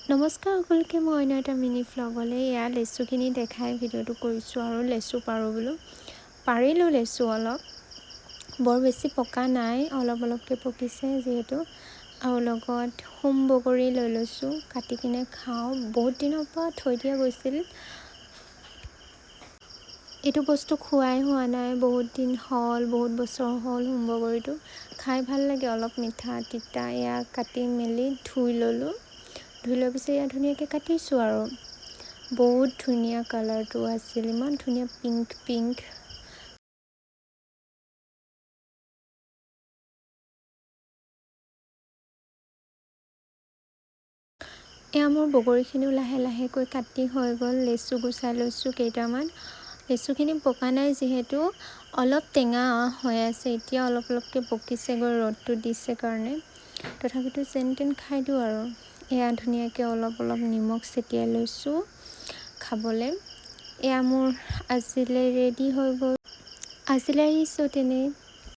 নমস্কাৰ সকলোকে, মই অন্য এটা মিনি ভ্লগলৈ এয়া লেচুখিনি দেখাই ভিডিঅ'টো কৰিছোঁ আৰু লেচু পাৰোঁ বোলো। পাৰিলোঁ লেচু অলপ, বৰ বেছি পকা নাই, অলপকৈ পকিছে যিহেতু। আৰু লগত হোম বগৰী লৈ লৈছোঁ, কাটি কিনে খাওঁ। বহুত দিনৰ পৰা থৈ দিয়া গৈছিল। এইটো বস্তু খোৱাই হোৱা নাই, বহুত দিন হ'ল, বহুত বছৰ হ'ল। হোম বগৰীটো খাই ভাল লাগে, অলপ মিঠা তিতা। এয়া কাটি মেলি ধুই ল'লোঁ। ধুই লোৱাৰ পিছত এয়া ধুনীয়াকৈ কাটিছোঁ আৰু বহুত ধুনীয়া কালাৰটো আছিল, ইমান ধুনীয়া পিংক। এয়া মোৰ বগৰীখিনিও লাহেকৈ কাটি হৈ গ'ল। লেচু গুচাই লৈছোঁ কেইটামান। লেচুখিনি পকা নাই যিহেতু অলপ টেঙা হৈ আছে, এতিয়া অলপকৈ পকিছেগৈ, ৰ'দটো দিছে কাৰণে। তথাপিতো যেন তেন খাই দিওঁ আৰু। এয়া ধুনীয়াকৈ অলপ নিমখ ছটিয়াই লৈছোঁ খাবলৈ। এয়া মোৰ আজিলৈ ৰেডি হৈ গ'ল। আজিলৈ আহিছোঁ তেনেই।